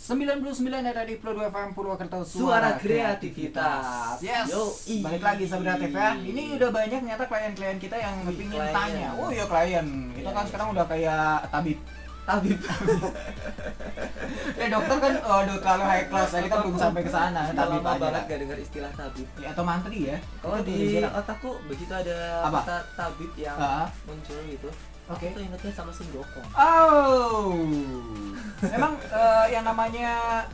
99 ada di Pro 2 FM Purwokerto, Suara Kreativitas. Yes. Yoi. Balik lagi Sahabat Kreatif ya. Ini udah banyak ternyata klien-klien kita yang kepingin klien. tanya. Oh iya klien. Kita kan sekarang udah kayak tabib. Dokter kan udah terlalu high class. Tadi kan belum sampai ke sana. Tabib lama aja. banget gak dengar istilah tabib. Ya, atau mantri ya. Kalau Itu di tulisannya. otakku begitu ada Apa? kata tabib yang muncul gitu. Oke. Aku tuh ingetnya sama Sun Gokong. Oh. Memang yang namanya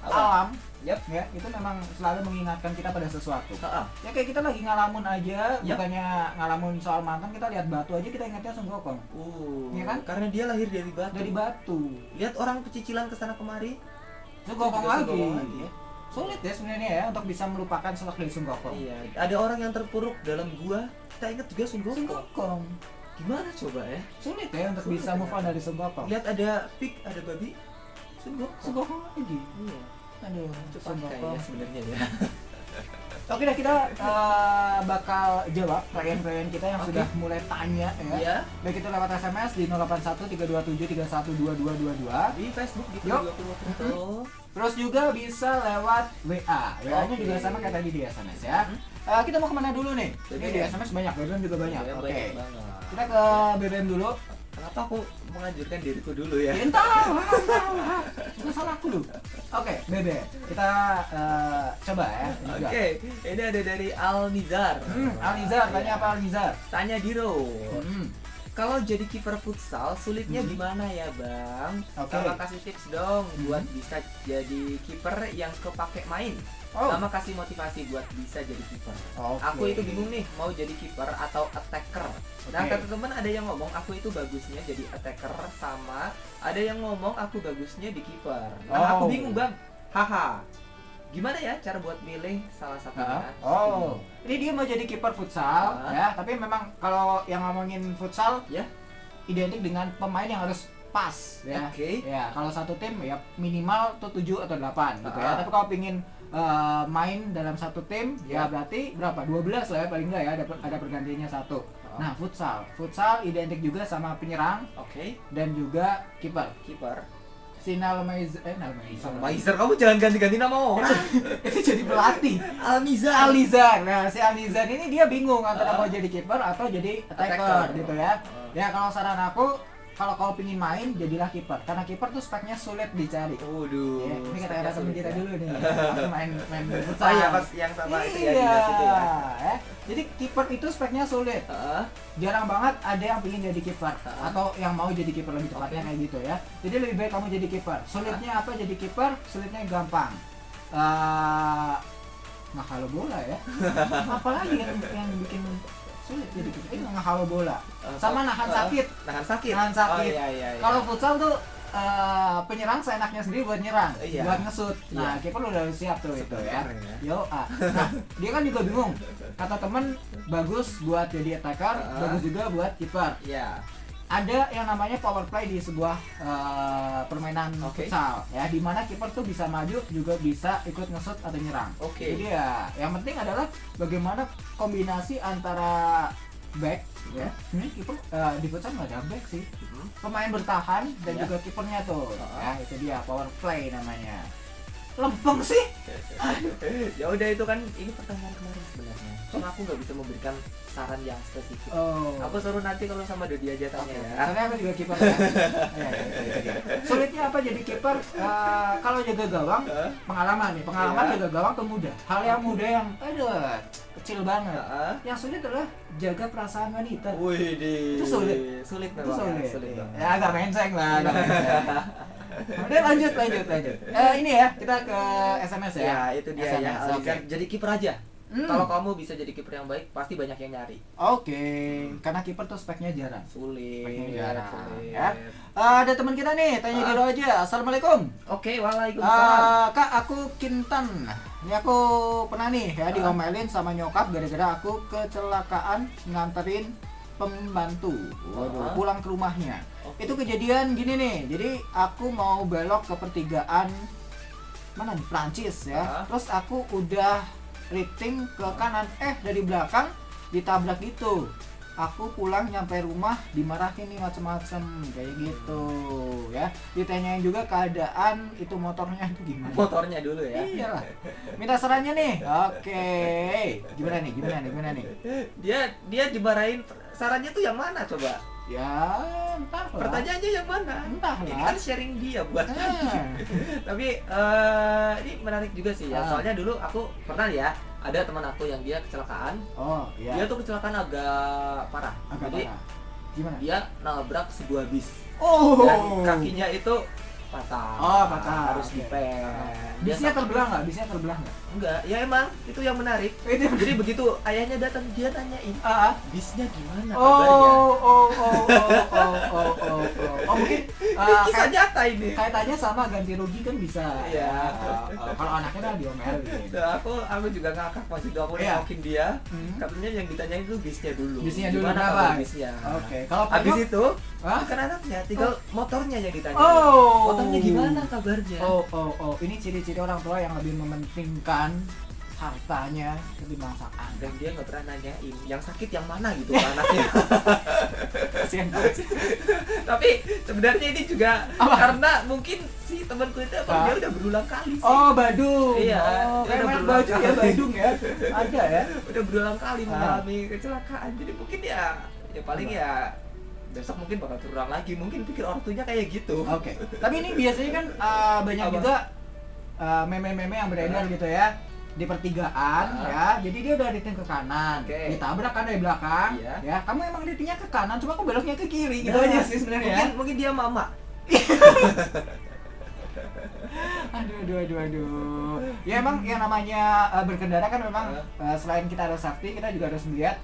alam Yap. ya itu memang selalu mengingatkan kita pada sesuatu. Heeh. Ya kayak kita lagi ngalamun aja, Yap. bukannya ngalamun soal mantan, kita lihat batu aja kita ingatnya Sun Gokong. Iya kan? Karena dia lahir dari batu. Dari batu. Lihat orang pecicilan ke sana kemari. Sun Gokong Juga Sun lagi. Gokong lagi. Sulit ya sebenarnya ya untuk bisa melupakan sosok dari Sun Gokong. Iya, ada orang yang terpuruk dalam gua, kita ingat juga Sun Sun Gokong. Gokong. Gimana coba ya? Sulit ya untuk Sulit bisa ya. move on dari Sun Gokong. Lihat ada pig, ada babi, Sun Gokong. Sun Gokong lagi. Iya. Aduh, Cepat Sun kayak Gokong. sebenarnya ya. Oke dah, kita bakal jawab klien-klien kita yang Oke. sudah mulai tanya ya. Iya. Baik itu lewat SMS di 081327312222. Di Facebook di Yuk. Purwokerto. Terus juga bisa lewat WA. WA-nya Oke. juga sama kayak tadi di SMS ya. Kita mau kemana dulu nih? Ini di SMS banyak, BBM juga banyak. Yang Oke. banyak banget. Kita ke BBM dulu. Kenapa aku menganjurkan diriku dulu ya? Entah lah. Itu salah aku loh. Oke, BBM. Kita coba ya. Ini juga. Oke, ini ada dari Alnizar. Alnizar, tanya apa Alnizar? Tanya Diro. Hmm. Kalau jadi kiper futsal sulitnya gimana ya bang? Oke. Sama kasih tips dong buat bisa jadi kiper yang kepake main. Oh. Sama kasih motivasi buat bisa jadi kiper. Oke. Aku itu bingung nih mau jadi kiper atau attacker. Nah Oke. kata teman ada yang ngomong aku itu bagusnya jadi attacker, sama ada yang ngomong aku bagusnya di kiper. Nah Oh. aku bingung bang. Haha. Gimana ya cara buat milih salah satunya? Oh, ini dia mau jadi kiper futsal ya, tapi memang kalau yang ngomongin futsal Ya. identik dengan pemain yang harus pas ya. Oke. Ya, kalau satu tim ya minimal tuh 7 atau 8 gitu ya. Tapi kalau pingin main dalam satu tim ya berarti berapa? 12 lah ya paling enggak ya, ada pergantiannya satu. Nah, futsal identik juga sama penyerang Oke. dan juga kiper. Kiper. Si Nalmaizer, Maizer, kamu jangan ganti-ganti nama orang. itu jadi pelatih. Almizar. Alizar. Nah, si Alizar ini dia bingung antara mau jadi kiper atau jadi attacker gitu ya. Ya kalau saran aku, kalau kau pingin main jadilah kiper. Karena kiper tuh speknya sulit dicari. Waduh. Ya, ini kata teman kita dulu nih. main futsal. Oh iya, pas yang sama itu ya, Iya. dinas itu ya. Jadi kiper itu speknya sulit. Heeh. Jarang banget ada yang pingin jadi kiper atau yang mau jadi kiper, lebih tepatnya kayak gitu ya. Jadi lebih baik kamu jadi kiper. Sulitnya apa jadi kiper? Sulitnya gampang. Ngehalo bola ya. Apalagi yang bikin sulit jadi kiper? Ini ngehalo bola. Sama nahan sakit. Nahan sakit. Nahan sakit. Oh iya iya. Kalau futsal tuh penyerang seenaknya sendiri buat nyerang, Iya. buat ngesut. Nah, Iya. kiper udah siap tuh itu ya. Sebentar ya. Yo, nah, dia kan juga bingung. Kata temen bagus buat jadi attacker, bagus juga buat kiper. Iya. Ada yang namanya power play di sebuah permainan Oke. futsal ya, di mana kiper tuh bisa maju juga bisa ikut ngesut atau nyerang. Oke. Jadi ya yang penting adalah bagaimana kombinasi antara back ya. Ini kiper di futsal nggak ada back sih. Pemain bertahan dan Ya. juga kipernya tuh. Ya, itu dia power play namanya. Lempeng sih. Ya udah itu kan ini pertanyaan kemarin sebenarnya. Cuma aku nggak bisa memberikan saran yang spesifik. Oh. Aku suruh nanti kalau sama Dodi aja tanya ya. Soalnya aku juga kiper. Ya. Ya. Sulitnya apa jadi kiper? Kalau jaga gawang, pengalaman nih. Pengalaman Iya. jaga gawang tuh mudah. Hal yang mudah yang aduh kecil banget. Heeh. Yang sulit adalah jaga perasaan wanita. Wih, Itu sulit. Sulit Itu memang. sulit. Sulit banget. Ya agak menseng lah. Agak menseng. Udah lanjut. Ini ya kita ke SMS ya. Ya, itu dia ya. SMS, Alika, oke. jadi kiper aja. Hmm. Kalau kamu bisa jadi kiper yang baik, pasti banyak yang nyari. Oke, karena kiper tuh speknya jarang. Sulit. Speknya jarang. sulit. Ya. Ada teman kita nih, tanya dulu aja. Assalamualaikum. Oke, waalaikumsalam. Kak, aku Kintan. Ini aku pernah nih ya diomelin sama nyokap gara-gara aku kecelakaan nganterin pembantu. Waduh, pulang ke rumahnya. Oke. Itu kejadian gini nih. Jadi aku mau belok ke pertigaan mana di Prancis ya. Terus aku udah drifting ke kanan, dari belakang ditabrak gitu. aku pulang nyampe rumah dimarahin nih macem-macem kayak gitu ya. Ditanyain juga keadaan itu motornya itu gimana. Motornya dulu ya. Iyalah. Minta sarannya nih. Oke. Gimana nih? Dia dimarahin, sarannya tuh yang mana coba? Ya, entahlah. Pertanyaannya yang mana? Entahlah. Ini kan sharing dia buat Tapi ini menarik juga sih ya. Ah. Soalnya dulu aku pernah ya, ada teman aku yang dia kecelakaan. Oh, iya. Dia tuh kecelakaan agak parah. Agak Jadi parah. Gimana? dia nabrak sebuah bis. Oh. Dan kakinya itu patah. Oh, patah. Harus Oke. dipen. Dia Bisnya sakit. terbelah nggak? Bisnya terbelah nggak? Enggak, ya emang itu yang menarik. Itu. Jadi begitu ayahnya datang, dia tanyain, Ah. bisnya gimana kabarnya? Oh, mungkin Ini kisah nyata ini. kaitannya sama ganti rugi kan bisa. Iya. Kalau anaknya kan diomelin. Nah, aku juga ngakak pas itu aku Iya. nengokin dia. Hmm. Katanya yang ditanyain itu bisnya dulu. Bisnya dulu Gimana berapa? kabar bisnya? Oke. Kalau Habis Payok, itu hah? bukan anaknya, tinggal motornya yang ditanya. Oh. Motornya gimana kabarnya? Oh. Ini ciri-ciri orang tua yang lebih mementingkan hartanya ketimbang sakan. Dan dia nggak pernah nanyain yang sakit yang mana gitu ke anaknya. Kasihan banget sih. Tapi sebenarnya ini juga Apa? karena mungkin si temanku itu emang Ah. dia udah berulang kali sih. Oh, Badung. Iya, Oh, dia kayak udah merek berulang baju ya, kali. Badung ya. Ada ya. Udah berulang kali Ah. mengalami kecelakaan. Jadi mungkin ya paling ya besok mungkin bakal terulang lagi. Mungkin pikir ortunya kayak gitu. Oke. Tapi ini biasanya kan banyak Apa? juga meme-meme yang beredar gitu ya di pertigaan ya. Jadi dia udah riting ke kanan, Oke. ditabrak kan dari belakang. Iya. Ya, kamu emang ritingnya ke kanan, cuma aku beloknya ke kiri gitu Nah, aja sih sebenarnya. Mungkin dia mama. Aduh. Ya emang yang namanya berkendara kan memang selain kita harus safety, kita juga harus melihat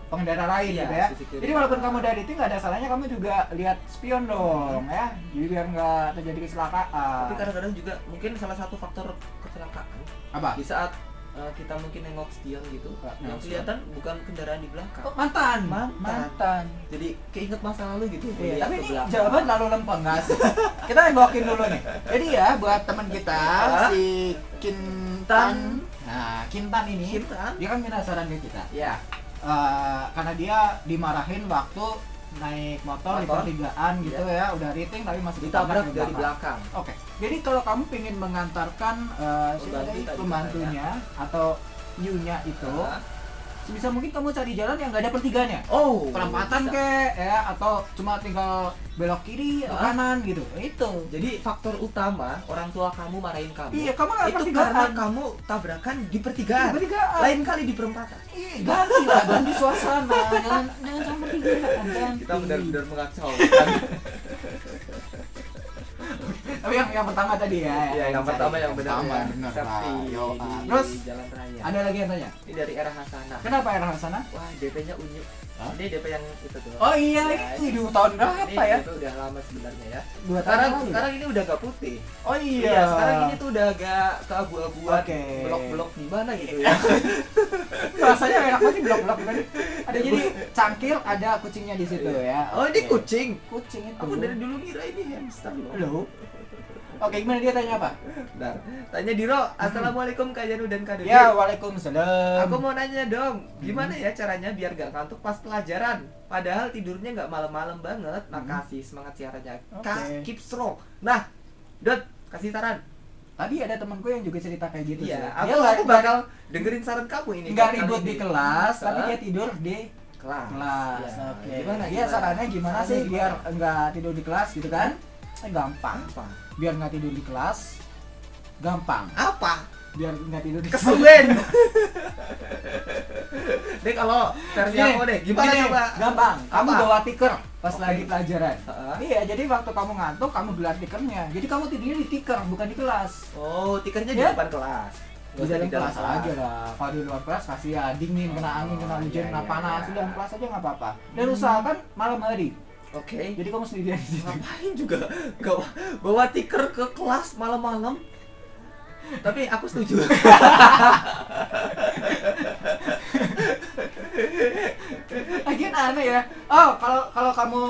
pengendara lain Iya, gitu ya. sisi kiri. Jadi walaupun kamu dari itu nggak ada salahnya kamu juga lihat spion dong ya. Jadi biar nggak terjadi kecelakaan. Tapi kadang-kadang juga mungkin salah satu faktor kecelakaan Apa? di saat kita mungkin nengok spion gitu, yang kelihatan bukan kendaraan di belakang. Oh, mantan. Jadi keinget masa lalu gitu. Iya, lihat tapi ke ini belakang. jawaban lalu lempeng nggak sih? Kita nengokin dulu nih. Jadi ya buat teman kita si Kintan. Nah, Kintan ini Kintan? dia kan minta saran ke kita. Ya. Karena dia dimarahin waktu naik motor di Motor? pertigaan gitu ya, udah riting tapi masih Ditabrak di dari belakang. belakang. Oke, jadi kalau kamu pengen mengantarkan siapa tadi, pembantunya atau new-nya itu, Nah. sebisa mungkin kamu cari jalan yang nggak ada pertiganya. Oh, Perempatan bisa. kek ya, atau cuma tinggal belok kiri atau kanan gitu. Itu. Jadi faktor utama orang tua kamu marahin kamu. Iya, kamu nggak itu pertigaan. karena kamu tabrakan di pertigaan. Di pertigaan. Lain kali di perempatan. Iya, ganti suasana, jangan sama pertigaan, ganti. Kita benar-benar mengacau. Tapi yang pertama tadi ya. Iya, yang pertama yang benar Pertama, ya. benar. Safety Yo, di terus jalan raya. ada lagi yang tanya. Ini dari era Hasanah. Kenapa era sana? Wah, DP-nya unyu. Hah? Ini DP yang itu tuh. Oh iya, Ya, ini tahun ini berapa ya? DP udah lama sebenarnya ya. 2 tahun Sekarang lalu ya? sekarang ini udah agak putih. Oh iya. Sekarang ini tuh udah agak keabu-abuan. Oke. Blok-blok di mana gitu ya. rasanya enak banget sih blok-blok kan. Ada jadi cangkir, ada kucingnya di situ ya. Oh, ini Oke. kucing. Kucing itu. Aku dari dulu ngira ini hamster loh. Halo. Oke, gimana dia tanya apa? Bentar. Tanya Diro, Assalamualaikum Kak Janu dan Kak Devi. Ya, waalaikumsalam. Aku mau nanya dong, gimana ya caranya biar gak ngantuk pas pelajaran? Padahal tidurnya gak malam-malam banget. Makasih, semangat siarannya. Oke. Keep strong. Nah, Dot, kasih saran. Tadi ada temanku yang juga cerita kayak gitu sih. Iya, Dia aku bakal dengerin saran kamu ini. nggak kali ribut ini. di kelas, tapi Hah? dia tidur di kelas. kelas. Ya, Oke. Gimana? Dia sarannya gimana Sarannya sih gimana? biar enggak tidur di kelas gitu kan? Gampang. Apa? Biar nggak tidur di kelas. Gampang. Apa? Biar nggak tidur di kelas. Kesuwen. Deh kalau versi Gini, aku deh, gimana gini, coba? Gampang. Kamu Apa? bawa tiker pas Oke. lagi pelajaran. Heeh. Iya, jadi waktu kamu ngantuk, kamu gelar tikernya. Jadi kamu tidurnya di tiker, bukan di kelas. Oh, tikernya di Ya? depan kelas. Di Nggak usah dalam kelas aja lah. Kalau di luar kelas kasihan, dingin, kena angin, kena hujan, iya, kena iya, panas. iya. Di dalam kelas aja nggak apa-apa. Dan usahakan malam hari. Oke. Jadi kamu sendirian di situ. Ngapain juga gak bawa tiker ke kelas malam-malam? Tapi aku setuju. Lagian aneh ya. Oh, kalau kamu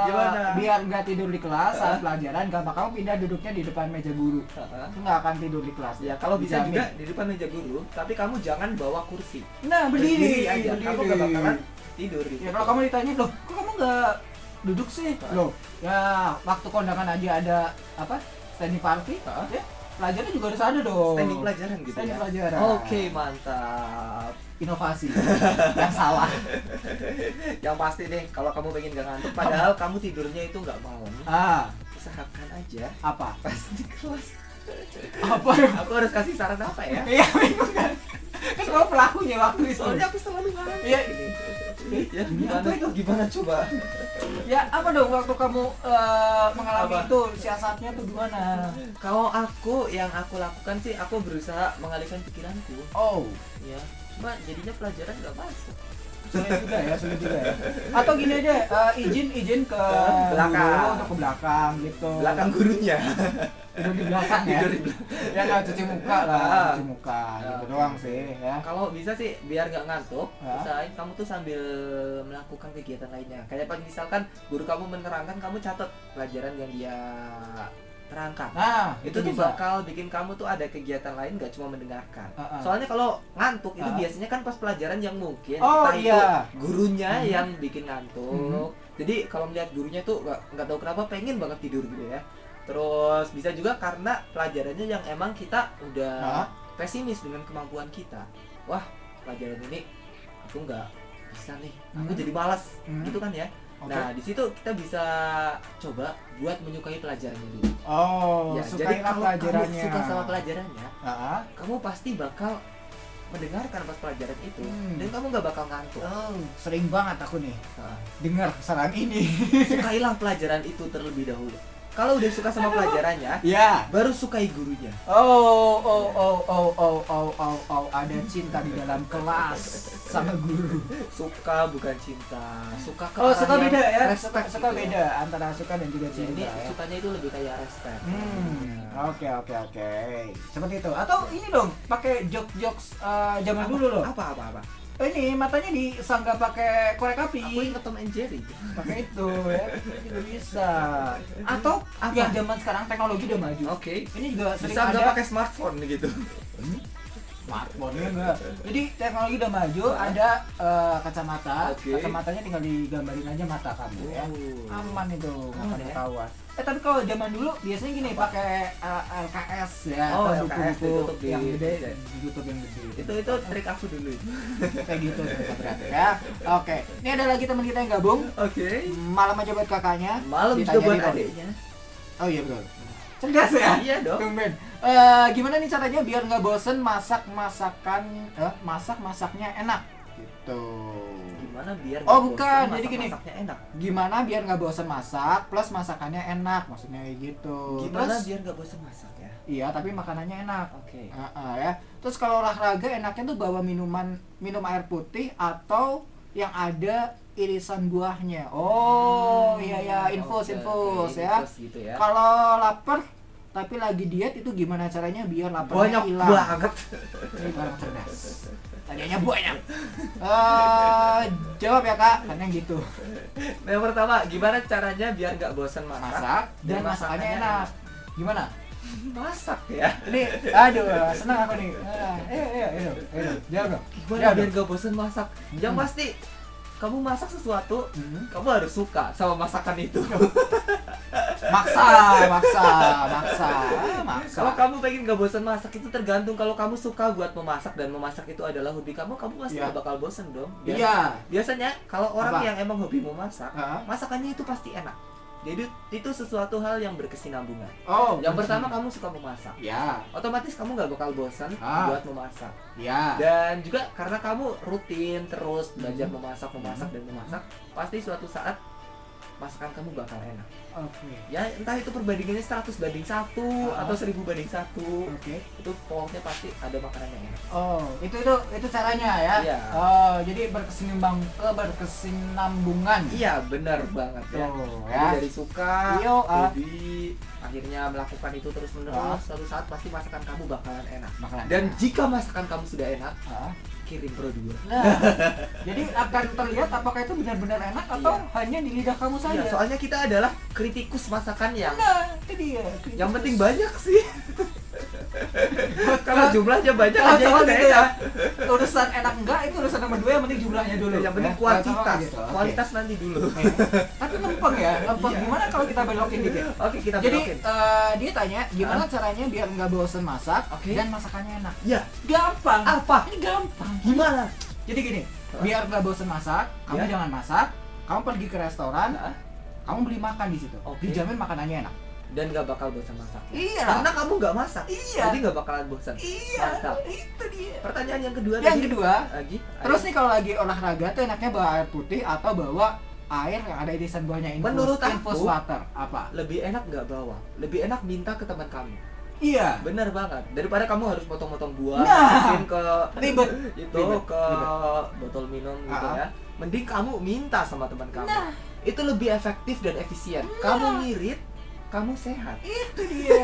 Gimana? biar nggak tidur di kelas saat pelajaran, gampang kamu pindah duduknya di depan meja guru. Heeh. Itu nggak akan tidur di kelas. Ya kalau bisa Dijamin. juga di depan meja guru, tapi kamu jangan bawa kursi. Nah, berdiri aja. berdiri. Kamu gak bakalan tidur gitu. Ya kalau kamu ditanya, loh kok kamu nggak duduk sih? Loh ya waktu kondangan aja ada apa standing party, ya pelajaran juga harus ada dong. Standing pelajaran gitu Standing ya. pelajaran. Oke, mantap. Inovasi yang salah. Yang pasti deh, kalau kamu pengen gak ngantuk, padahal kamu tidurnya itu nggak malam, usahakan aja Apa? pas di kelas. Apa? Aku harus kasih saran apa ya? Iya bingung kan? Kan kamu pelakunya waktu itu. Soalnya aku selalu ngantuk. Iya. Ya gimana itu? Gimana coba? Ya apa dong waktu kamu mengalami Apa? itu siasatnya tuh gimana? Kalau aku yang aku lakukan sih, aku berusaha mengalihkan pikiranku. Oh, Ya, cuma jadinya pelajaran nggak masuk. sulit juga ya. Atau gini aja, izin ke Belakang. guru untuk ke belakang gitu. Belakang gurunya. Tidur di belakang ya. Tidur di belakang. Ya nggak cuci muka lah, Ah. cuci muka gitu Ah. doang sih ya. Kalau bisa sih biar nggak ngantuk, Ya. usahain kamu tuh sambil melakukan kegiatan lainnya. Kayak misalkan guru kamu menerangkan, kamu catat pelajaran yang dia terangkan. Nah, Itu tuh bakal bikin kamu tuh ada kegiatan lain, gak cuma mendengarkan. Ah, ah. Soalnya kalau ngantuk itu Ah. biasanya kan pas pelajaran yang mungkin Oh, entah iya. itu gurunya Hmm. yang bikin ngantuk. Jadi kalau melihat gurunya tuh nggak tahu kenapa pengen banget tidur gitu ya. Terus bisa juga karena pelajarannya yang emang kita udah Ah. pesimis dengan kemampuan kita. Wah, pelajaran ini aku nggak bisa nih, aku Hmm. jadi malas Hmm. gitu kan ya. Oke. Nah, di situ kita bisa coba buat menyukai pelajarannya dulu. Oh, Ya, jadi sukailah kalau pelajarannya. kamu suka sama pelajarannya, Ah. kamu pasti bakal mendengarkan pas pelajaran itu, Hmm. dan kamu nggak bakal ngantuk. Oh, sering banget aku nih Nah, dengar saran ini. sukailah pelajaran itu terlebih dahulu. Kalau udah suka sama pelajarannya, Ya. baru sukai gurunya. Oh, ada cinta di dalam kelas sama guru. Suka bukan cinta, suka ke Oh, arah suka yang beda ya. respect Suka gitu ya. beda antara suka dan juga Ya, cinta. ini Ya. sukanya itu lebih kayak respect. Oke. Seperti itu. Atau ini dong, pakai jokes zaman dulu loh. Apa? Ini matanya disanggah pakai korek api. Aku inget Tom and Jerry. Pakai itu ya. Itu bisa. Atau Apa? yang zaman sekarang teknologi udah maju. Oke. Ini juga sering Bisa nggak ada pakai smartphone gitu? smartphone-nya enggak. Jadi teknologi udah maju, ada kacamata. Oke. Kacamatanya tinggal digambarin aja mata kamu ya. Oh. Aman itu, nggak Aman akan ya? ketahuan. Tapi kalau zaman dulu biasanya gini pakai LKS ya, Oh, atau LKS buku-buku ditutup di- yang gede, di- ditutup yang gede. Itu trik aku dulu. Kayak gitu kreatif ya. Oke, ini ada lagi teman kita yang gabung. Oke. Malam aja buat kakaknya. Malam juga ditanya buat di Roni. adiknya. Oh iya betul. Cerdas ya. Iya dong. Tumben. Gimana nih caranya biar nggak bosen masak-masaknya enak gitu. Gimana biar Oh, nggak bukan. bosan Jadi gini. masak-masaknya enak? Gimana biar nggak bosen masak plus masakannya enak, maksudnya kayak gitu. Gimana Terus, biar nggak bosan masak ya? iya tapi makanannya enak. Oke. Ya. Terus kalau olahraga enaknya tuh bawa minum air putih atau yang ada irisan buahnya. Oh, iya ya, infus Oke, ya. infus gitu ya. Kalau lapar tapi lagi diet itu gimana caranya biar laparnya Banyak hilang? banget. Ini barang cerdas. Tadinya banyak. Jawab ya kak, karena gitu. Nah, yang pertama, gimana caranya biar nggak bosan masak? Masak dan masakannya enak. Gimana? Masak ya. Ini, aduh, senang aku nih. Ayo, jawab dong. Gimana Jawab biar dong. nggak bosan masak? Yang pasti kamu masak sesuatu, Hmm. kamu harus suka sama masakan itu. Maksa. Kalau kamu pengen nggak bosan masak itu tergantung. Kalau kamu suka buat memasak dan memasak itu adalah hobi kamu pasti Iya. nggak bakal bosan dong. Iya. Biasanya kalau orang Apa? yang emang hobi memasak, Hah? masakannya itu pasti enak. Jadi itu sesuatu hal yang berkesinambungan. Oh, Yang pertama kamu suka memasak, Ya, otomatis kamu nggak bakal bosan Ah. buat memasak. ya. Dan juga karena kamu rutin terus belajar Hmm. memasak dan memasak, pasti suatu saat masakan kamu bakal enak. Oke. Ya entah itu perbandingannya 100:1 Ah. atau 10:1, Oke. itu pokoknya pasti ada makanan yang enak. Oh, itu caranya ya. Iya. Oh, jadi berkesinambungan. Iya benar banget ya. Tuh, Jadi ya. dari suka, Iyo, hobi, akhirnya melakukan itu terus Ah. menerus, suatu saat pasti masakan kamu bakalan enak. Makanan. Dan jika masakan kamu sudah enak, Ah. kirim Pro 2. Nah, jadi akan terlihat apakah itu benar-benar enak atau Iya. hanya di lidah kamu saja. Iya, soalnya kita adalah kritikus masakan yang Nah, itu dia. yang penting banyak sih. Kalau jumlahnya banyak Kalau aja cowok itu gitu ya. enak. Urusan enak enggak itu urusan nomor 2, yang penting jumlahnya dulu. Yang penting Ya, kalau cowok kuantitas, gitu. Oke. kualitas nanti dulu. Oke. Tapi lempeng ya, lempeng. Iya. Gimana kalau kita belokin dikit? Oke, kita Jadi belokin. dia tanya gimana caranya biar nggak bosen masak Oke. dan masakannya enak. Ya, Gampang. apa? Ini gampang. Gimana? Jadi gini, biar nggak bosen masak, kamu Ya. jangan masak, kamu pergi ke restoran, Nah, kamu beli makan di situ. Oke. Dijamin makanannya enak. dan nggak bakal bosan masak. Iya. Karena kamu nggak masak. Iya. Jadi nggak bakalan bosan. Iya. Mantap. Itu dia. Pertanyaan yang kedua Yang tadi. kedua, Lagi. terus nih kalau lagi olahraga tuh enaknya bawa air putih atau bawa air yang ada irisan buahnya, Menurut infus aku, water apa? lebih enak nggak bawa. Lebih enak minta ke teman kamu. Iya. Bener banget. Daripada kamu harus potong-potong buah, Nah. mungkin ke Ribet. itu Ribet. ke Ribet. botol minum gitu Ah. ya. Mending kamu minta sama teman kamu. Nah. Itu lebih efektif dan efisien. Kamu ngirit, kamu sehat. Itu dia.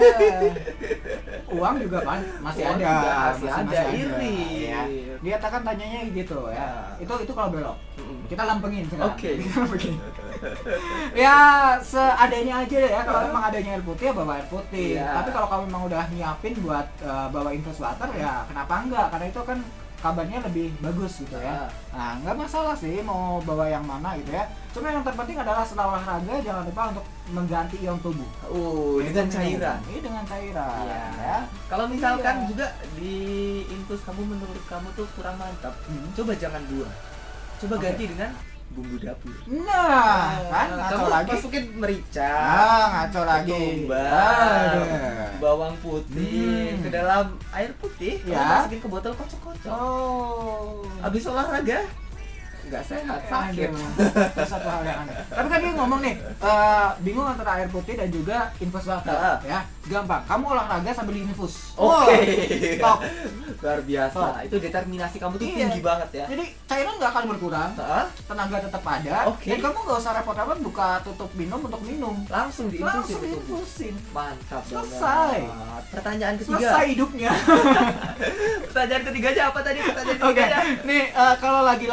Uang juga kan masih Uang ada, juga masih ada, irit. Ya. Dia kan tanyanya gitu ya. Ya. Itu kalau belok. Mm-mm. Kita lampengin sekarang. Oke. Kita lampengin. Ya seadanya aja deh ya. Kalau memang adanya air putih ya bawa air putih. Iya. Tapi kalau kamu memang udah nyiapin buat bawa infus water ya kenapa enggak? Karena itu kan kabarnya lebih bagus gitu ya. Nah nggak masalah sih mau bawa yang mana gitu ya. Cuma yang terpenting adalah setelah olahraga jangan lupa untuk mengganti ion tubuh. Dengan cairan. Iya dengan cairan. Iya. Ya. Kalau misalkan Iya. juga di infus kamu menurut kamu tuh kurang mantap, coba jangan buah. Coba Oke. ganti dengan bumbu dapur. Nah, kan ngaco kamu lagi. masukin merica, Ngaco lagi. ketumbar, Aduh. bawang putih ke dalam air putih, Ya. kamu masukin ke botol kocok-kocok. Oh. Habis olahraga nggak sehat, sakit. Aduh, itu satu hal yang aneh. Tapi kan dia ngomong nih, bingung antara air putih dan juga infus water. Ah. Ya, gampang. Kamu olahraga sambil infus. Oke. Top. Luar biasa. Top. Itu determinasi kamu tuh Iya. tinggi banget ya. Jadi cairan nggak akan berkurang, Heeh. tenaga tetap ada, Oke. dan kamu nggak usah repot-repot buka tutup minum untuk minum. Langsung diinfusin Langsung ke tubuh. diinfusin. Mantap Selesai. banget. Pertanyaan ketiga. Selesai hidupnya. Pertanyaan ketiganya apa tadi? Pertanyaan Oke, ketiganya. nih kalau lagi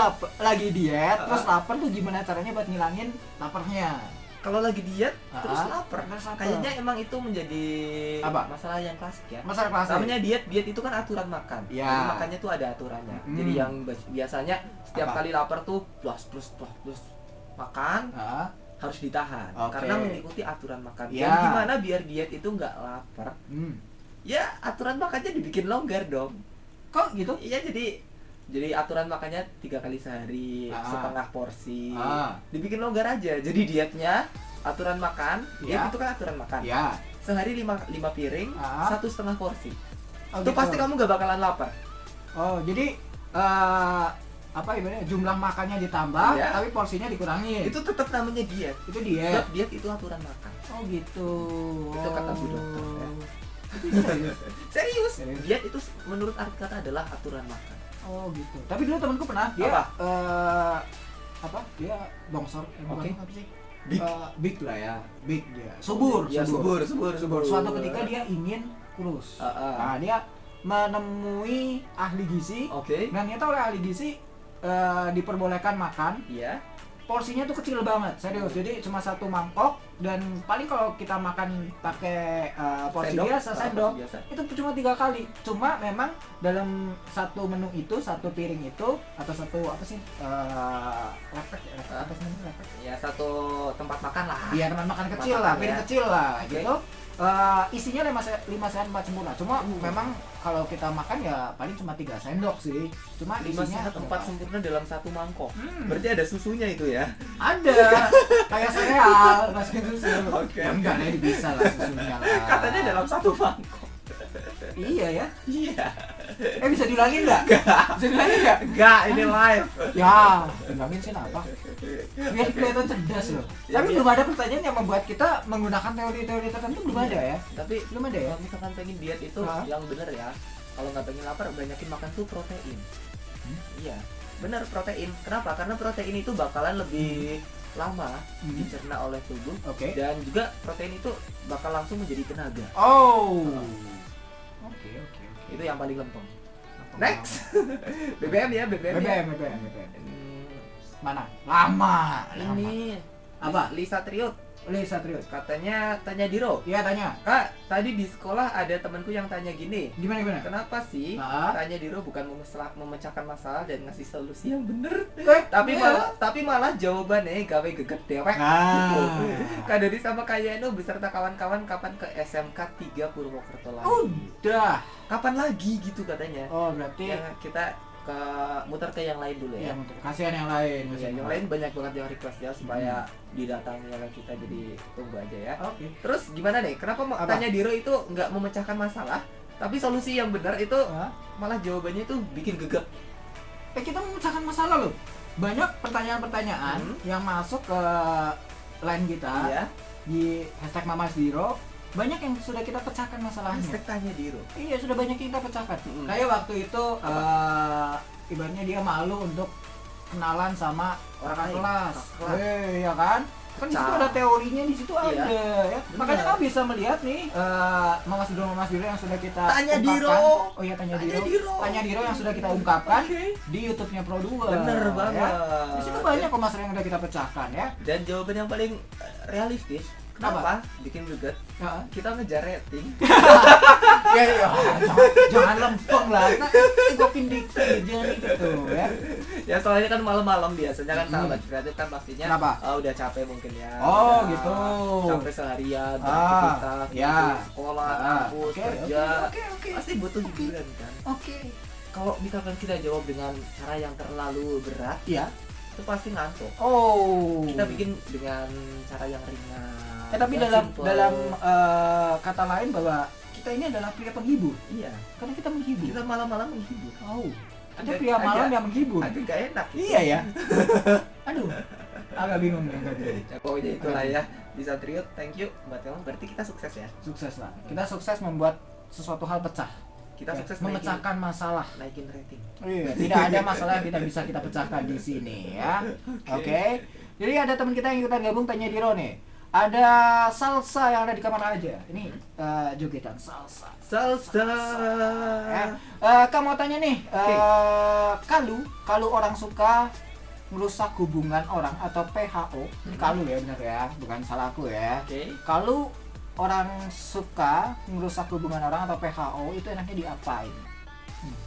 diet, terus lapar tuh gimana caranya buat ngilangin laparnya? Kalau lagi diet terus Ah, lapar. terus lapar. Kayaknya emang itu menjadi Apa? masalah yang klasik ya. Masalah kelas Namanya diet itu kan aturan makan. Ya. Jadi makannya tuh ada aturannya. Hmm. Jadi yang biasanya setiap Apa? kali lapar tuh plus makan harus ditahan Oke. karena mengikuti aturan makan. Ya. Dan gimana biar diet itu nggak lapar? Ya aturan makannya dibikin longgar dong. Kok gitu? Iya jadi aturan makannya 3 kali sehari, Ah. setengah porsi. Ah. Dibikin longgar aja. Jadi dietnya aturan makan, Ya. diet itu kan aturan makan. Ya. Sehari 5 piring, Ah. 1,5 porsi. Oh, Itu gitu. pasti kamu gak bakalan lapar. Oh, jadi apa ibaratnya jumlah makannya ditambah, Iya. tapi porsinya dikurangi. Itu tetap namanya diet. Itu diet. Sebab diet itu aturan makan. Oh gitu. Itu kata Bu Dokter, ya. Itu serius. Serius. Serius. Diet itu menurut arti kata adalah aturan makan. Oh gitu. Tapi dulu temanku pernah dia Apa? apa? Dia bongsor. Oke. Apa sih? Big. Big lah ya. Big dia. Subur. Ya, subur. Suatu ketika dia ingin kurus. Nah, dia menemui ahli gizi. Oke. Dan ternyata oleh ahli gizi diperbolehkan makan. Iya. Porsinya tuh kecil banget, serius. Jadi cuma satu mangkok dan paling kalau kita makan pakai porsi Sendok? biasa, sendok, Porsi biasa. itu cuma 3 kali. Cuma memang dalam satu menu itu, satu piring itu atau satu apa sih? Lepek ya, apa sih namanya lepek? Ya satu tempat makan lah. Iya, teman makan kecil Makan lah, ya. piring kecil lah, Oke. gitu. Isinya 5 sehat 4 sempurna. Cuma memang kalau kita makan ya paling cuma 3 sendok sih. Cuma 5 isinya sehat 4 sempurna dalam satu mangkok. Hmm. Berarti ada susunya itu ya. Ada kayak sereal masukin susu. Oke, Ya, oke. enggak lah, bisa lah susunya lah. Katanya dalam satu mangkok. Iya ya. Iya. Bisa diulangin nggak? Bisa diulangin nggak? Enggak, ini live. Ya, diulangin sih apa? Biar kelihatan cerdas loh. Ya, Tapi biar- belum ada pertanyaan yang membuat kita menggunakan teori-teori tertentu, belum ada ya. Tapi Belum ada ya. kalau misalkan pengen diet itu Hah? yang bener ya. Kalau nggak pengen lapar, banyakin makan tuh protein. Iya, bener protein. Kenapa? Karena protein itu bakalan lebih lama dicerna oleh tubuh. Oke. Dan juga protein itu bakal langsung menjadi tenaga. Oh. Oke. Itu yang paling lempeng. Next. BBM ya, BBM. ya. BBM. Hmm, Mana? Lama. Ini Apa? Lisa Triot. Oleh Satrio. Katanya tanya Diro. Iya, tanya. Kak, tadi di sekolah ada temanku yang tanya gini. Gimana? Kenapa sih tanya Diro bukan memecahkan masalah dan ngasih solusi yang bener, tapi malah jawabannya gawe geget dewek gitu. Kak Dodi sama Kak Yano beserta kawan-kawan kapan ke SMK 3 Purwokerto lagi? Udah. Kapan lagi gitu katanya? Oh, berarti Ya, kita muter ke yang lain dulu ya. Kasihan yang lain. Ya, yang lain banyak banget yang request ya supaya didatangi oleh kita, jadi tunggu aja ya. Oke. Terus gimana nih? Kenapa tanya Diro itu nggak memecahkan masalah, tapi solusi yang benar itu malah jawabannya itu bikin gegap? Kita memecahkan masalah loh. Banyak pertanyaan-pertanyaan yang masuk ke line kita di #mamasdiro. Banyak yang sudah kita pecahkan masalahnya. Tanya Diro. Iya, sudah banyak yang kita pecahkan. Kayak waktu itu ibaratnya dia malu untuk kenalan sama orang kelas. Iya kan? Kan di situ ada teorinya, di situ ada ya. Makanya kamu bisa melihat nih Mas Diro yang sudah kita tanya ungkapkan. Diro. Oh iya, tanya Diro yang sudah kita ungkapkan di YouTube-nya Pro2. Bener banget. Ya. Di situ banyak kok masalah yang udah kita pecahkan ya. Dan jawaban yang paling realistis. Kenapa? Bikin geget. Kita ngejar rating. Ya, jangan lempeng lah. Nah, egokin dikit, jangan gitu ya. Ya soalnya kan malam-malam biasanya kan sahabat kreatif kan pastinya udah capek mungkin ya. Oh gitu. Capek seharian beraktivitas, sekolah, kampus, kerja. Pasti butuh hiburan kan. Oke. Kalau misalkan kita jawab dengan cara yang terlalu berat, itu pasti ngantuk. Kita bikin dengan cara yang ringan. Tapi dalam kata lain bahwa kita ini adalah pria penghibur. Iya. Karena kita menghibur. Kita malam-malam menghibur. Ada pria malam yang menghibur. Agak gak enak. Iya ya. Aduh. Agak bingung nih. Ya, pokoknya itulah ya. Di Satrio, thank you Mbak Tiong. Berarti kita sukses ya. Sukses lah. Kita sukses membuat sesuatu hal pecah. Kita sukses memecahkan masalah, naikin rating. Iya, tidak ada masalah yang tidak bisa kita pecahkan di sini ya. Oke. Jadi ada teman kita yang ikutan gabung tanya Diro nih. Ada salsa yang ada di kamar aja. Ini jogetan salsa. Ya. Kamu tanya nih, kalau orang suka merusak hubungan orang atau PHO, ini kalau ya benar ya, bukan salah aku ya. Kalau orang suka merusak hubungan orang atau PHO itu enaknya diapain?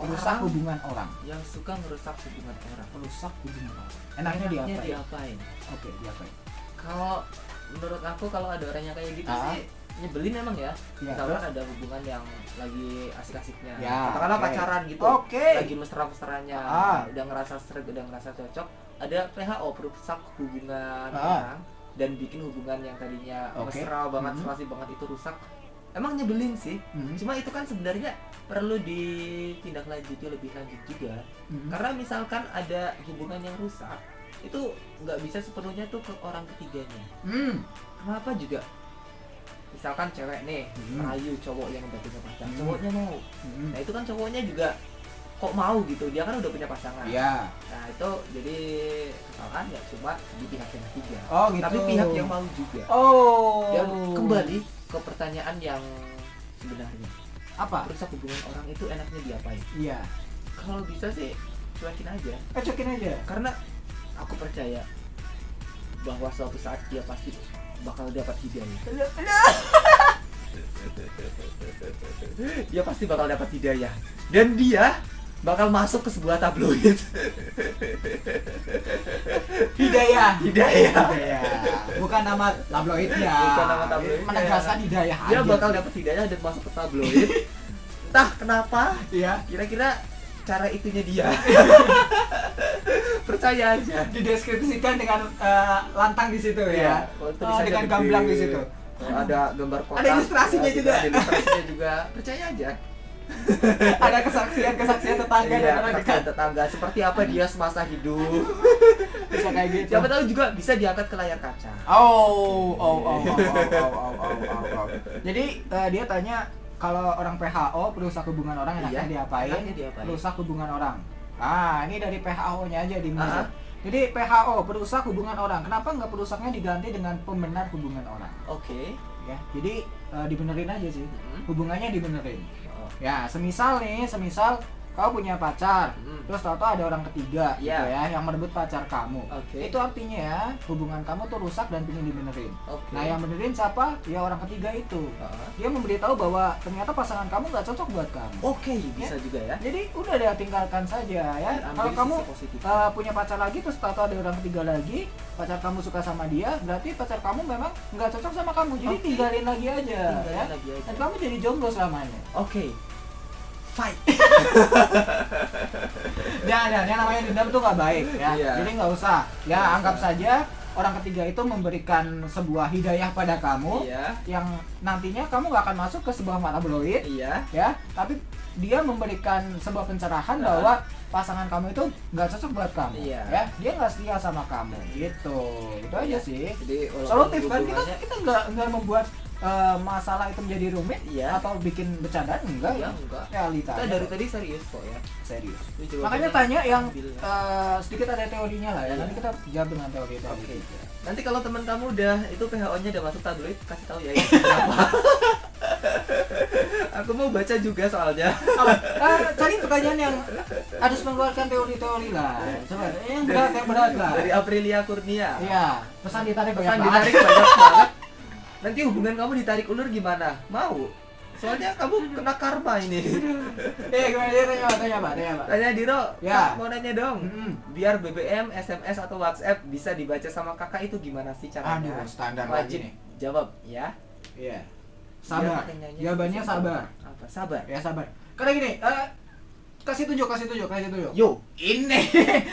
Merusak hubungan orang. Yang suka merusak hubungan orang. Merusak hubungan orang. Enaknya diapain? Oke, diapain? Kalau menurut aku kalau ada orang yang kayak gitu sih nyebelin emang ya. Misalkan ada hubungan yang lagi asik-asiknya. Katakanlah pacaran gitu. Lagi mesra-mesranya. Udah ngerasa seret, udah ngerasa cocok. Ada PHO, perusak hubungan orang. Dan bikin hubungan yang tadinya mesra banget, serasi banget itu rusak. Emang nyebelin sih. Cuma itu kan sebenarnya perlu ditindaklanjuti lebih lanjut juga. Karena misalkan ada hubungan yang rusak, itu nggak bisa sepenuhnya tuh ke orang ketiganya. Kenapa juga? Misalkan cewek nih merayu cowok yang udah punya pacar, cowoknya mau. Nah itu kan cowoknya juga kok mau gitu, dia kan udah punya pasangan. Nah itu jadi kesalahan ya cuma di pihak yang ketiga. Gitu. Tapi pihak yang mau juga. Dan kembali ke pertanyaan yang sebenarnya. Apa? Merusak hubungan orang itu enaknya diapain? Kalau bisa sih cuekin aja. Karena aku percaya bahwa suatu saat dia pasti bakal dapat hidayah. Dia pasti bakal dapat hidayah. Dan dia bakal masuk ke sebuah tabloid. Hidayah. Bukan nama tabloidnya. Menegaskan hidayah aja. Dia bakal dapat hidayah dan masuk ke tabloid. Entah kenapa. Kira-kira cara itunya dia. Percaya aja. Dideskripsikan dengan lantang di situ ya. Dengan gamblang di situ. Ada gambar kotak. Ada ilustrasinya juga. Percaya aja. Ada kesaksian tetangga dan tetangga seperti apa dia semasa hidup. Bisa kayak gitu. Siapa tahu juga bisa diangkat ke layar kaca. Jadi dia tanya kalau orang PHO perusak hubungan orang enaknya diapain? Perusak hubungan orang. Ini dari PHO-nya aja di mana? Jadi PHO perusak hubungan orang. Kenapa nggak perusaknya diganti dengan pembenar hubungan orang? Ya, jadi dibenerin aja sih. Hubungannya dibenerin. Ya, semisal kamu punya pacar, terus tahu-tahu ada orang ketiga gitu ya yang merebut pacar kamu. Itu artinya ya hubungan kamu tuh rusak dan ingin dibenerin. Nah yang benerin siapa? Ya orang ketiga itu. Dia memberitahu bahwa ternyata pasangan kamu nggak cocok buat kamu. Bisa juga ya. Jadi udah deh, tinggalkan saja ya. Kalau kamu punya pacar lagi terus tahu-tahu ada orang ketiga lagi, pacar kamu suka sama dia, berarti pacar kamu memang nggak cocok sama kamu. Jadi tinggalin lagi aja ya. Dan kamu jadi jomblo selamanya. Fight. Jangan, yang namanya dendam tuh nggak baik ya. Jadi nggak usah. Ya anggap saja orang ketiga itu memberikan sebuah hidayah pada kamu yang nantinya kamu nggak akan masuk ke sebuah tabloid ya. Tapi dia memberikan sebuah pencerahan bahwa pasangan kamu itu nggak cocok buat kamu ya. Dia nggak setia sama kamu gitu. Itu aja sih. Jadi solutif kan, kita nggak membuat masalah itu menjadi rumit atau bikin bercandaan, enggak realita. Kita dari tadi serius kok ya. Serius. Makanya tanya yang sedikit ada teorinya lah ya. Nanti kita jawab dengan teori. Nanti kalau teman kamu udah itu PHO-nya udah masuk tabloid, kasih tahu ya. Aku mau baca juga soalnya. Cari pertanyaan yang harus mengeluarkan teori-teori lah. Coba yang berat lah. Dari Aprilia Kurnia. Iya, pesan ditarik banyak banget. Nanti hubungan kamu ditarik ulur gimana? Mau? Soalnya kamu kena karma ini. Gimana dia tanya Pak? Tanya Diro, Kak, mau nanya dong. Biar BBM, SMS atau WhatsApp bisa dibaca sama kakak itu gimana sih caranya? Standar wajib nih. Jawab ya. Iya. Sabar. Jawabannya sabar. Apa? Sabar. Ya sabar. Karena gini, kasih tunjuk. Yo, ini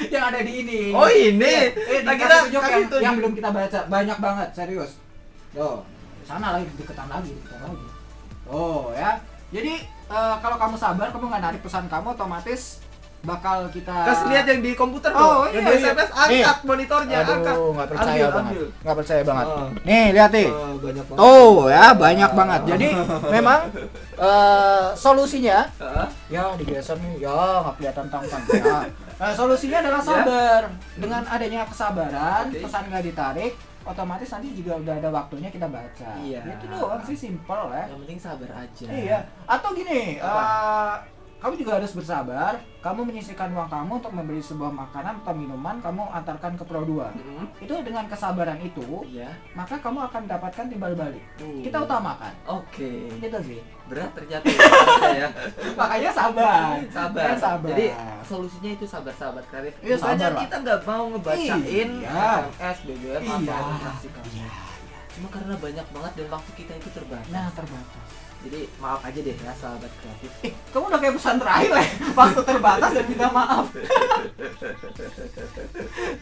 yang ada di ini. Oh ini. Kasih tunjuk yang belum kita baca, banyak banget, serius. Tuh, sana lagi deketan lagi. Oh ya. Jadi kalau kamu sabar, kamu nggak narik pesan kamu, otomatis bakal kita kasih lihat yang di komputer tuh. Yang di SMS angkat monitornya, angkat. Nggak percaya banget. Ambil. Nggak percaya banget. Nih, lihat nih. Banyak banget. Jadi memang solusinya ya digeser nih. Ya nggak kelihatan tampan ya. Solusinya adalah sabar. Dengan adanya kesabaran, pesan nggak ditarik, otomatis nanti juga udah ada waktunya kita baca. Itu doang sih, simple ya. Yang penting sabar aja. Iya. Atau gini, kamu juga harus bersabar. Kamu menyisihkan uang kamu untuk membeli sebuah makanan atau minuman, kamu antarkan ke Pro 2. Itu dengan kesabaran itu, maka kamu akan mendapatkan timbal balik. Kita utamakan. Gitu sih. Berat ternyata ya. Makanya sabar. Jadi solusinya itu sabar kreatif. Soalnya kita nggak mau ngebacain SMS, BBM, aplikasi kamu. Cuma karena banyak banget dan waktu kita itu terbatas. Jadi maaf aja deh ya sahabat kreatif. Kamu udah kayak pesan terakhir lah. Waktu terbatas dan minta maaf.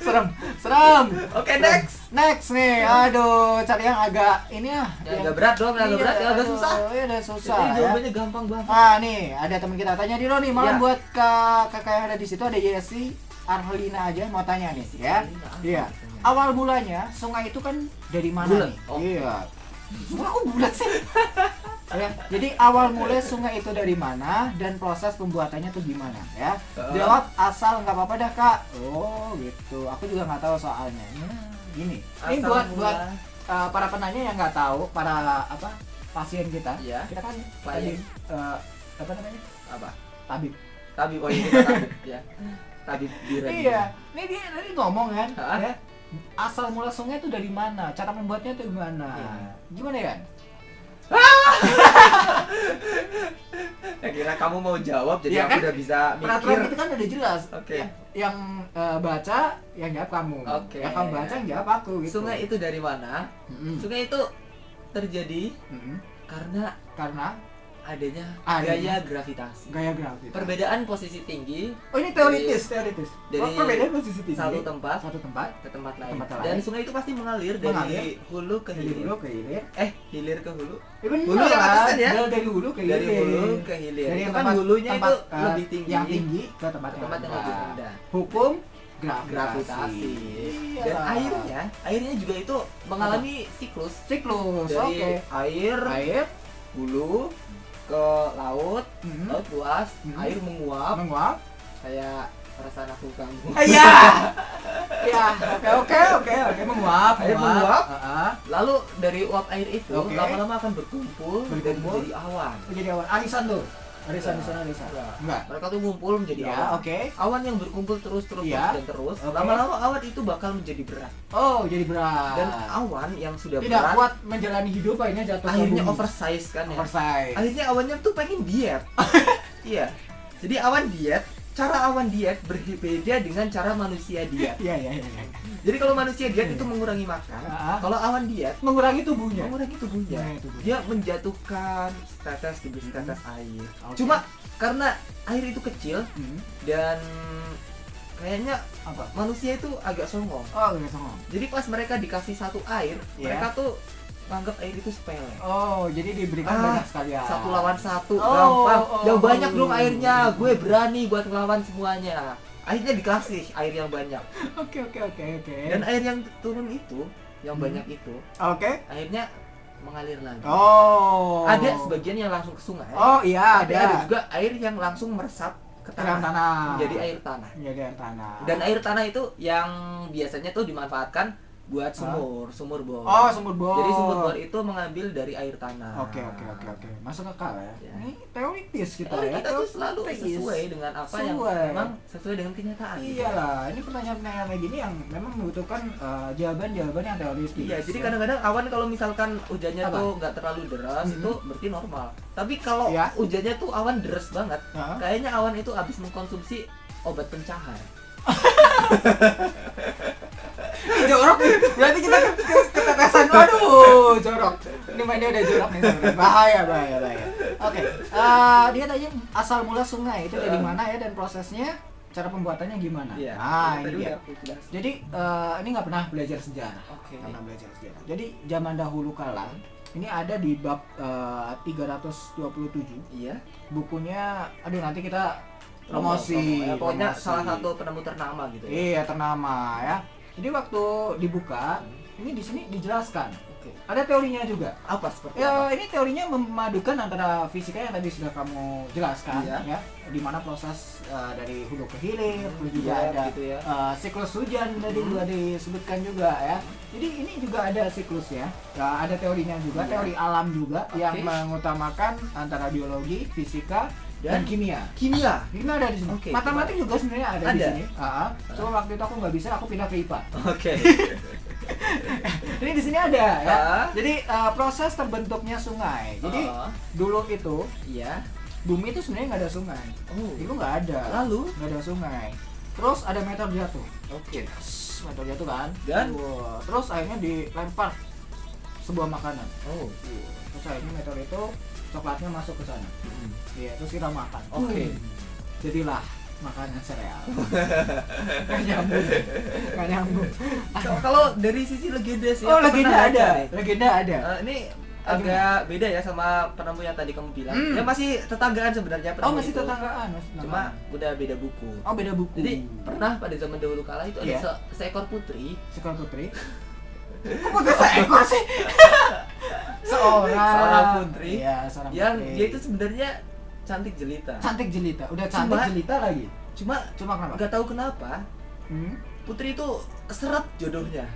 Serem. Oke, next nih. Aduh, cari yang agak ini ya. Yang agak berat dong, agak susah. Udah susah. Jadi jawabannya gampang banget. Nih, ada teman kita tanya Diro nih, malam buat kakak yang ada di situ, ada Yesi Arhelina aja mau tanya nih ya. Iya. Awal mulanya sungai itu kan dari mana nih? Iya. Aku bulat sih. Ya, jadi awal mulai sungai itu dari mana dan proses pembuatannya tuh gimana ya? Jawab asal, nggak apa-apa dah Kak. Oh gitu. Aku juga nggak tahu soalnya. Gini. Ini buat para penanya yang nggak tahu, para pasien kita. Kita kan tadi apa namanya? Tabib. Oh ini tabib ya. Tabib Dira. Iya. Ini dia tadi ngomong kan, ya. Asal mula sungai itu dari mana? Cara membuatnya itu gimana? Gimana ya? Kira kamu mau jawab jadi aku udah bisa mikir. Peraturan itu kan udah jelas. Yang baca yang jawab kamu. Yang kamu baca yang jawab aku gitu. Sungai itu dari mana? Sungai itu terjadi karena adanya gaya gravitasi. Perbedaan posisi tinggi. Oh ini teoritis. Dari perbedaan posisi tinggi. Satu tempat ke tempat lain. Dan sungai itu pasti mengalir dari hulu ke hilir. Hilir ke hulu. Hulu yang atas ya. Dari hulu ke hilir. Dari hulu ke hilir. Dari kan hulunya itu lebih tinggi. Yang tinggi ke tempat yang lebih rendah. Hukum gravitasi. Dan airnya juga itu mengalami siklus. Dari air hulu ke laut luas, air menguap kayak perasaan aku kamu. Oke, menguap. Lalu dari uap air itu lama-lama akan berkumpul dan menjadi awan. Arisan tuh. Arisan di sana arisan. Enggak. Mereka tuh ngumpul menjadi awan. Awan yang berkumpul terus dan terus. Lama-lama awan itu bakal menjadi berat. Oh, jadi berat. Dan awan yang sudah tidak berat kuat menjalani hidup akhirnya jatuh ke bumi. Akhirnya oversize kan ya. Oversize. Akhirnya awannya tuh pengen diet. Iya. Jadi awan diet, cara awan diet berbeda dengan cara manusia diet. Iya. Jadi kalau manusia diet itu mengurangi makan, kalau awan diet mengurangi tubuhnya. Dia menjatuhkan tetes demi tetes air. Cuma karena air itu kecil dan kayaknya manusia itu agak songong. Agak songong. Jadi pas mereka dikasih satu air, mereka tuh anggap air itu sepele. Jadi diberikan banyak sekali ya. 1 lawan 1, gampang. Yang banyak dong airnya, gue berani buat ngelawan semuanya. Akhirnya dikasih air yang banyak. Oke. Dan air yang turun itu, yang banyak itu, akhirnya mengalir lagi. Ada sebagian yang langsung ke sungai. Ada juga air yang langsung meresap ke tanah. Menjadi air tanah. Dan air tanah itu yang biasanya tuh dimanfaatkan buat sumur bor. Sumur bor. Jadi sumur bor itu mengambil dari air tanah. Oke. Masuk akal ya. Ini teoritis kita ya. Kita tuh selalu sesuai dengan apa yang memang sesuai dengan kenyataan. Iyalah, ini pertanyaan-pertanyaan kayak gini yang memang membutuhkan jawaban-jawaban yang teoritis. Iya, jadi kadang-kadang awan kalau misalkan hujannya tuh nggak terlalu deras itu berarti normal. Tapi kalau hujannya tuh awan deras banget, kayaknya awan itu habis mengkonsumsi obat pencahar. Jorok nih, berarti kita ketetesan. Waduh, jorok. Ini mainnya udah jorok nih sebenarnya. Bahaya. Oke, dia tanya asal mula sungai itu dari mana ya dan prosesnya, cara pembuatannya gimana? Ini dia. Jadi ini nggak pernah belajar sejarah. Jadi zaman dahulu kala ini ada di bab 327. Iya. Bukunya, nanti kita promosi. Pokoknya salah satu penemu ternama gitu ya. Iya, ternama ya. Jadi waktu dibuka, ini di sini dijelaskan. Ada teorinya juga. Apa seperti apa? Ini teorinya memadukan antara fisika yang tadi sudah kamu jelaskan, ya. Di mana proses dari hulu ke hilir, juga ada gitu ya. Siklus hujan tadi juga disebutkan juga ya. Jadi ini juga ada siklusnya. Ada teorinya juga, teori alam juga yang mengutamakan antara biologi, fisika dan kimia ada di sini. Matematik juga sebenarnya ada di sini. Cuma waktu itu aku nggak bisa, aku pindah ke IPA. Ini di sini ada ya. Jadi proses terbentuknya sungai. Jadi dulu itu, bumi itu sebenarnya nggak ada sungai. Dulu nggak ada. Lalu nggak ada sungai. Terus ada meteor jatuh. Meteor jatuh kan. Dan terus akhirnya dilempar sebuah makanan. Terus akhirnya meteor itu coklatnya masuk ke sana. Terus kita makan. Jadilah makanan sereal. Nggak nyambung. Kalau dari sisi legenda sih. Legenda ada. Ini agak beda ya sama penemu yang tadi kamu bilang. Ya masih tetanggaan sebenarnya penemu. Masih tetanggaan. Cuma udah beda buku. Beda buku. Jadi pernah pada zaman dahulu kala itu ada seekor putri. Kok putri seekor sih? Seorang putri. Yang dia itu sebenarnya cantik jelita. Udah cantik jelita lagi. Cuma kenapa? Gak tahu kenapa. Putri itu seret jodohnya.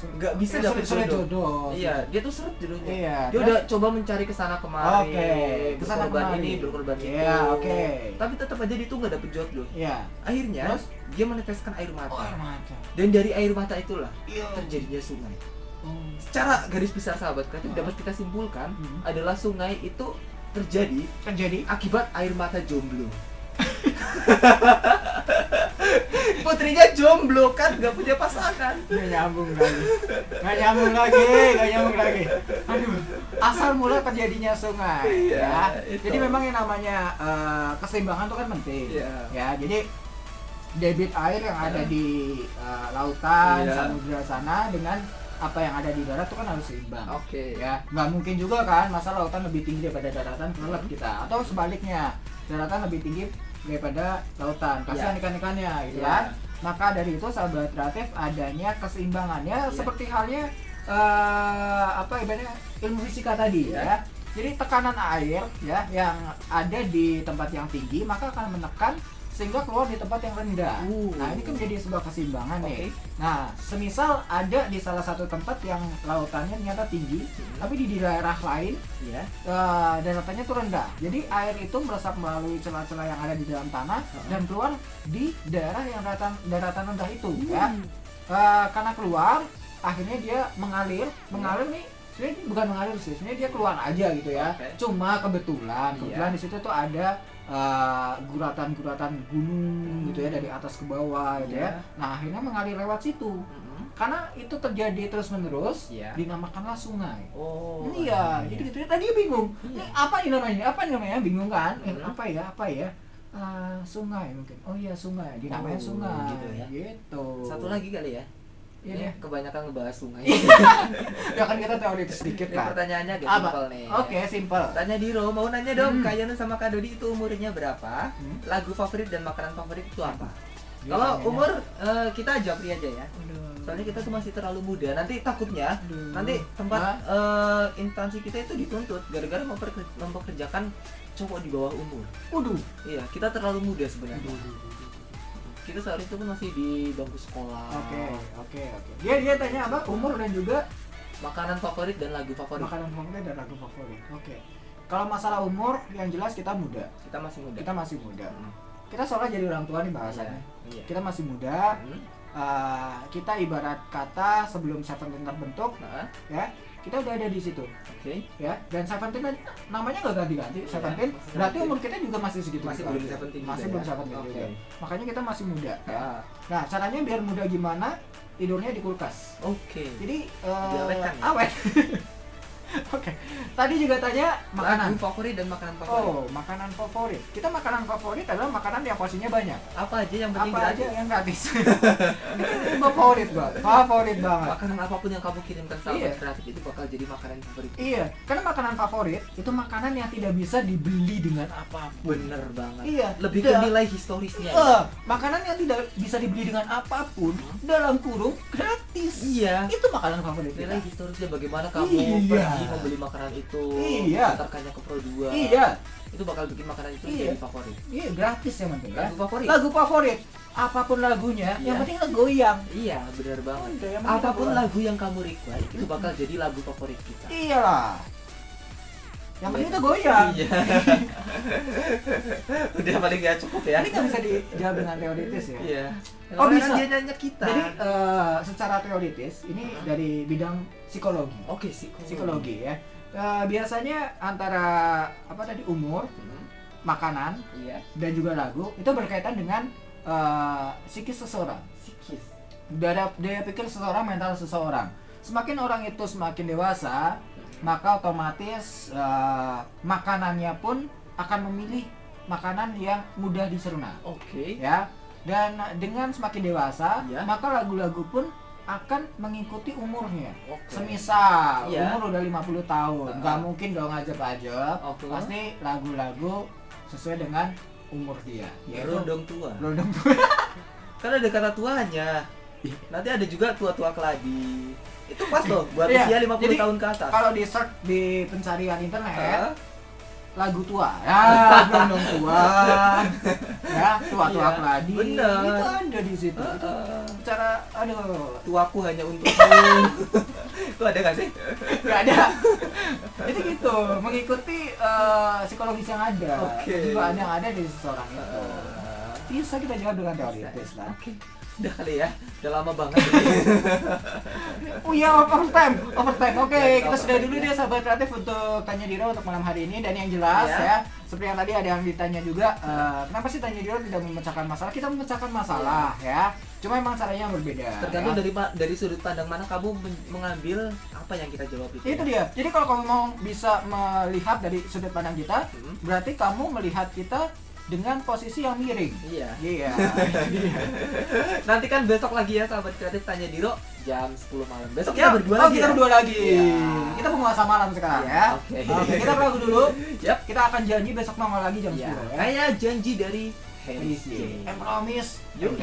Nggak bisa dapet jodoh. Iya, dia tuh seret jodohnya. Dia udah coba mencari kesana kemari. Berkorban ini, berkorban itu. Tapi tetap aja dia tuh nggak dapet jodoh. Akhirnya dia meneteskan air mata. Dan dari air mata itulah terjadinya sungai. Secara garis besar sahabat kreatif dapat kita simpulkan adalah sungai itu terjadi akibat air mata jomblo. Putrinya jomblo kan, nggak punya pasangan. Nggak nyambung lagi. Aduh, asal mula terjadinya sungai. Jadi memang yang namanya keseimbangan itu kan penting. Ya, jadi debit air yang ada di lautan, samudra sana dengan apa yang ada di darat itu kan harus seimbang. Ya, nggak mungkin juga kan masa lautan lebih tinggi daripada daratan kelelep kita, atau sebaliknya daratan lebih tinggi daripada lautan, kasihan ikan-ikannya gitu kan. Maka dari itu sahabat kreatif adanya keseimbangannya seperti halnya ibaratnya ilmu fisika tadi ya. Jadi tekanan air ya yang ada di tempat yang tinggi maka akan menekan sehingga keluar di tempat yang rendah. Nah, ini kan menjadi sebuah keseimbangan nih. Nah, semisal ada di salah satu tempat yang lautannya ternyata tinggi, tapi di daerah lain daratannya tuh rendah. Jadi air itu meresap melalui celah-celah yang ada di dalam tanah dan keluar di daerah yang daratan rendah itu ya. Karena keluar, akhirnya dia mengalir nih. Sebenarnya bukan mengalir sih, sebenarnya dia keluar aja gitu ya. Cuma kebetulan di situ tuh ada guratan-guratan gunung gitu ya, dari atas ke bawah gitu ya. Nah, akhirnya mengalir lewat situ. Karena itu terjadi terus-menerus, dinamakanlah sungai. Iya, jadi gitu ya. Tadi bingung. Ini apa ini namanya? Apa namanya? Bingung kan? Apa ya? Sungai mungkin. Oh iya, sungai. Dinamanya sungai. Gitu ya. Gitu. Satu lagi kali ya. Iya, kebanyakan ngebahas sungai. Ya kan kita teoritis sedikit kan. Pertanyaannya agak simpel nih. Oke, simpel. Tanya Diro, mau nanya dong, Kak Yanu sama Kak Dodi itu umurnya berapa? Lagu favorit dan makanan favorit itu apa? Kalau umur kita japri aja ya. Soalnya kita tuh masih terlalu muda. Nanti takutnya nanti tempat instansi kita itu dituntut gara-gara mempekerjakan cowok di bawah umur. Iya, kita terlalu muda sebenarnya. Kita saat itu pun masih di bangku sekolah. Oke. Dia tanya apa? Umur dan juga makanan favorit dan lagu favorit. Makanan favorit dan lagu favorit. Oke. Kalau masalah umur, yang jelas kita muda. Kita masih muda. Kita soalnya jadi orang tua nih bahasanya. Kita masih muda. Kita ibarat kata sebelum Seventeen terbentuk, ya. Kita udah ada di situ. Ya. Dan Seventeen namanya nggak ganti-ganti. Seventeen berarti umur kita juga masih segitu. Masih belum Seventeen. Juga. Makanya kita masih muda. Ya. Nah, caranya biar muda gimana? Tidurnya di kulkas. Jadi awet. Oke. Tadi juga tanya makanan favorit dan makanan favorit. Makanan favorit. Kita makanan favorit adalah makanan yang porsinya banyak. Apa aja yang penting gratis? Yang gratis. Itu favorit banget. Makanan apapun yang kamu kirimkan sahabat kreatif itu bakal jadi makanan favorit. Iya, karena makanan favorit itu makanan yang tidak bisa dibeli dengan apapun. Bener banget. Iya. Lebih ke nilai historisnya. Makanan yang tidak bisa dibeli dengan apapun dalam kurung gratis. Iya. Itu makanan favorit. Nilai historisnya bagaimana kamu pergi membeli makanan itu, antarkannya ke Pro 2. Itu bakal bikin makanan itu jadi favorit. Iya, gratis yang penting. Lagu favorit. Apapun lagunya, yang penting goyang. Iya, benar banget. Apapun lagu yang kamu request itu bakal jadi lagu favorit kita. Iyalah. Yang penting itu goyang. Iya. Udah paling gak cukup ya. Ini nggak bisa dijawab dengan teoritis ya. Iya. Bisa. Dia nanya kita. Jadi secara teoritis ini dari bidang psikologi. Psikologi ya. Biasanya antara umur, makanan, dan juga lagu itu berkaitan dengan psikis seseorang. Daya pikir seseorang, mental seseorang. Semakin orang itu semakin dewasa, maka otomatis makanannya pun akan memilih makanan yang mudah dicerna. Ya. Dan dengan semakin dewasa, maka lagu-lagu pun akan mengikuti umurnya. Semisal umur udah 50 tahun, nggak mungkin dong ajab-ajab. Pasti lagu-lagu sesuai dengan umur dia. Rondong tua. Kan ada kata tuanya. Nanti ada juga tua-tua keladi. Itu pas loh buat usia 50 tahun ke atas. Kalau di search di pencarian internet, lagu tua, rondong tua, tua-tua keladi, itu ada di situ. Cara, tuaku hanya untukmu. Itu ada nggak sih? Nggak ada. Jadi gitu, mengikuti psikologis yang ada. Juga yang ada di seseorang itu. Bisa kita jawab dengan teoritis lah. Udah kali ya, udah lama banget. Overtime. Kita sudah dulu deh sahabat kreatif untuk Tanya Diro untuk malam hari ini. Dan yang jelas ya, seperti yang tadi ada yang ditanya juga, kenapa sih Tanya Diro tidak memecahkan masalah? Kita memecahkan masalah ya, cuma emang caranya yang berbeda. Tergantung dari sudut pandang mana kamu mengambil apa yang kita jawab itu. Itu dia. Jadi kalau kamu mau bisa melihat dari sudut pandang kita, berarti kamu melihat kita dengan posisi yang miring. Iya. Nanti kan besok lagi ya sahabat kreatif Tanya Diro jam 10 malam. Besok kita berdua lagi. Kita berdua lagi. Kita penguasa malam sekarang ya. Oke, kita beragu dulu. Kita akan janji besok nongol lagi jam 10 ya. Kayak janji dari Harris J. I promise. Yuk.